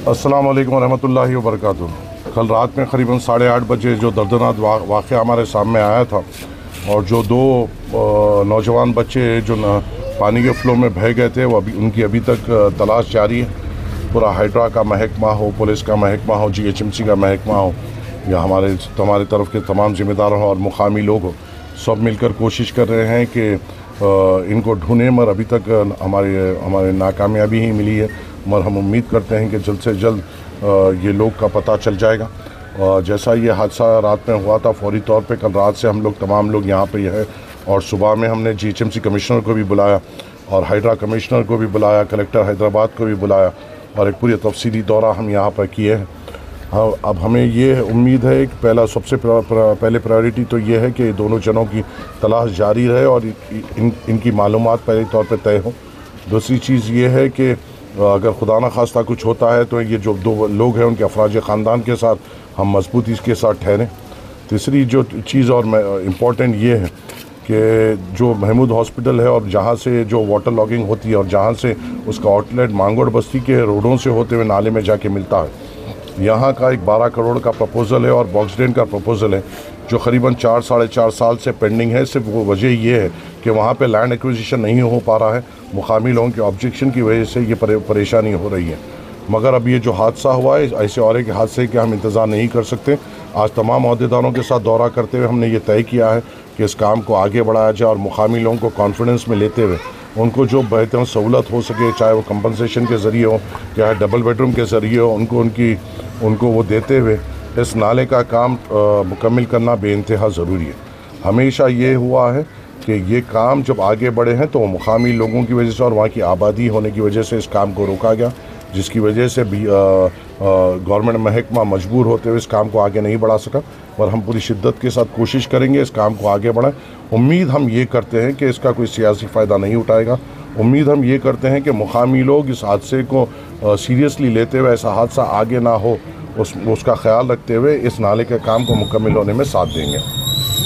अस्सलाम वालेकुम रहमतुल्लाहि व बरकातुहू। कल रात में क़रीबन 8:30 बजे जो दर्दनाक वाक़या हमारे सामने आया था और जो दो नौजवान बच्चे जो पानी के फ़्लो में बह गए थे वो उनकी अभी तक तलाश जारी है। पूरा हाइड्रा का महकमा हो, पुलिस का महकमा हो, GHMC का महकमा हो या हमारे तरफ के तमाम ज़िम्मेदार हों और मुकामी लोग हो, सब मिलकर कोशिश कर रहे हैं कि इनको ढूंढें, मगर अभी तक हमारे नाकामयाबी ही मिली है। मगर हम उम्मीद करते हैं कि जल्द से जल्द ये लोग का पता चल जाएगा। जैसा ये हादसा रात में हुआ था, फौरी तौर पे कल रात से हम लोग तमाम लोग यहाँ पे हैं और सुबह में हमने GHMC कमिश्नर को भी बुलाया और हाइड्रा कमिश्नर को भी बुलाया, कलेक्टर हैदराबाद को भी बुलाया और एक पूरी तफसीली दौरा हम यहाँ पर किए हैं। अब हमें ये उम्मीद है कि सबसे पहले प्रायोरिटी तो ये है कि दोनों जनों की तलाश जारी रहे और इनकी मालूमात पहले तौर पे तय हो। दूसरी चीज़ ये है कि अगर खुदा न खास्ता कुछ होता है तो ये जो दो लोग हैं उनके अफराज ख़ानदान के साथ हम मजबूती के साथ ठहरें। तीसरी जो चीज़ और इम्पॉर्टेंट ये है कि जो महमूद हॉस्पिटल है और जहाँ से जो वाटर लॉगिंग होती है और जहाँ से उसका आउटलेट मांगोड़ बस्ती के रोडों से होते हुए नाले में जाके मिलता है, यहाँ का एक 12 करोड़ का प्रपोज़ल है और बॉक्स ड्रेन का प्रपोज़ल है जो क़रीबन 4-4.5 साल से पेंडिंग है। सिर्फ वो वजह ये है कि वहाँ पे लैंड एक्विजिशन नहीं हो पा रहा है, मुकामी लोगों के ऑब्जेक्शन की वजह से ये परेशानी हो रही है। मगर अब ये जो हादसा हुआ है, ऐसे और एक हादसे के हम इंतज़ार नहीं कर सकते। आज तमाम अहदेदारों के साथ दौरा करते हुए हमने ये तय किया है कि इस काम को आगे बढ़ाया जाए और मुकामी लोगों को कॉन्फिडेंस में लेते हुए उनको जो बेहतर सहूलत हो सके, चाहे वो कंपनसेशन के ज़रिए हो, चाहे डबल बेडरूम के ज़रिए हो, उनको वो देते हुए इस नाले का काम मुकम्मल करना बेइंतहा ज़रूरी है। हमेशा ये हुआ है कि ये काम जब आगे बढ़े हैं तो मुकामी लोगों की वजह से और वहाँ की आबादी होने की वजह से इस काम को रोका गया, जिसकी वजह से भी गवर्नमेंट महकमा मजबूर होते हुए इस काम को आगे नहीं बढ़ा सका। और हम पूरी शिद्दत के साथ कोशिश करेंगे इस काम को आगे बढ़ाएं। उम्मीद हम ये करते हैं कि इसका कोई सियासी फ़ायदा नहीं उठाएगा। उम्मीद हम ये करते हैं कि मुकामी लोग इस हादसे को सीरियसली लेते हुए ऐसा हादसा आगे ना हो उसका ख्याल रखते हुए इस नाले के काम को मुकम्मल होने में साथ देंगे।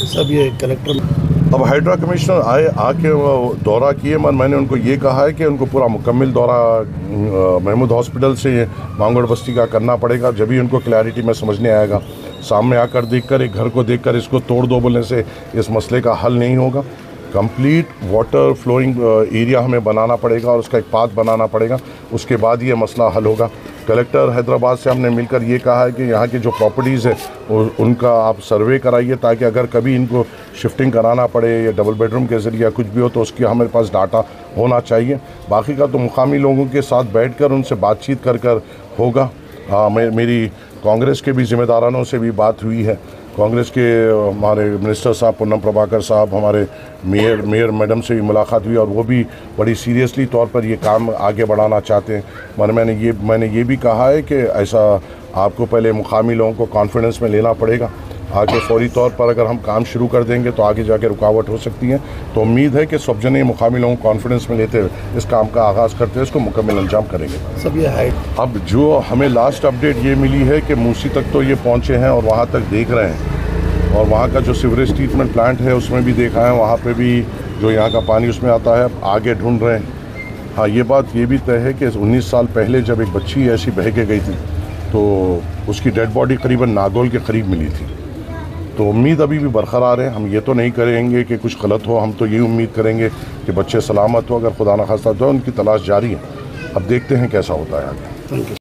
सब ये कलेक्टर अब हाइड्रा कमिश्नर आके दौरा किए, मैंने उनको ये कहा है कि उनको पूरा मुकम्मल दौरा महमूद हॉस्पिटल से मांगोड़ बस्ती का करना पड़ेगा, जब भी उनको क्लैरिटी में समझने आएगा। सामने आकर देखकर, एक घर को देखकर इसको तोड़ दो बोलने से इस मसले का हल नहीं होगा। कंप्लीट वाटर फ्लोइंग एरिया हमें बनाना पड़ेगा और उसका एक पाथ बनाना पड़ेगा, उसके बाद ये मसला हल होगा। कलेक्टर हैदराबाद से हमने मिलकर ये कहा है कि यहाँ की जो प्रॉपर्टीज़ है उनका आप सर्वे कराइए, ताकि अगर कभी इनको शिफ्टिंग कराना पड़े या डबल बेडरूम के ज़रिए कुछ भी हो तो उसकी हमारे पास डाटा होना चाहिए। बाकी का तो मुकामी लोगों के साथ बैठकर उनसे बातचीत कर होगा। मेरी कांग्रेस के भी ज़िम्मेदारानों से भी बात हुई है। कांग्रेस के हमारे मिनिस्टर साहब पूनम प्रभाकर साहब, हमारे मेयर मैडम से भी मुलाकात हुई और वो भी बड़ी सीरियसली तौर पर ये काम आगे बढ़ाना चाहते हैं। मैंने ये भी कहा है कि ऐसा आपको पहले मुकामी लोगों को कॉन्फिडेंस में लेना पड़ेगा। आगे फौरी तौर पर अगर हम काम शुरू कर देंगे तो आगे जाके रुकावट हो सकती है। तो उम्मीद है कि सब जने मुकामी लोगों को कॉन्फिडेंस में लेते हुए इस काम का आगाज़ करते हुए इसको मुकम्मल अंजाम करेंगे। सब ये हाइट अब जो हमें लास्ट अपडेट ये मिली है कि मूसी तक तो ये पहुँचे हैं और वहाँ तक देख रहे हैं और वहाँ का जो सीवरेज ट्रीटमेंट प्लांट है उसमें भी देखा है, वहाँ पर भी जो यहाँ का पानी उसमें आता है, आगे ढूंढ रहे हैं। हाँ, ये बात ये भी तय है कि 19 साल पहले जब एक बच्ची ऐसी बह के गई थी तो उसकी डेड बॉडी करीबन नागौल के करीब मिली थी। तो उम्मीद अभी भी बरकरार है। हम ये तो नहीं करेंगे कि कुछ गलत हो, हम तो ये उम्मीद करेंगे कि बच्चे सलामत हो। अगर खुदा न खास्ता तो उनकी तलाश जारी है। अब देखते हैं कैसा होता है आगे। Thank you.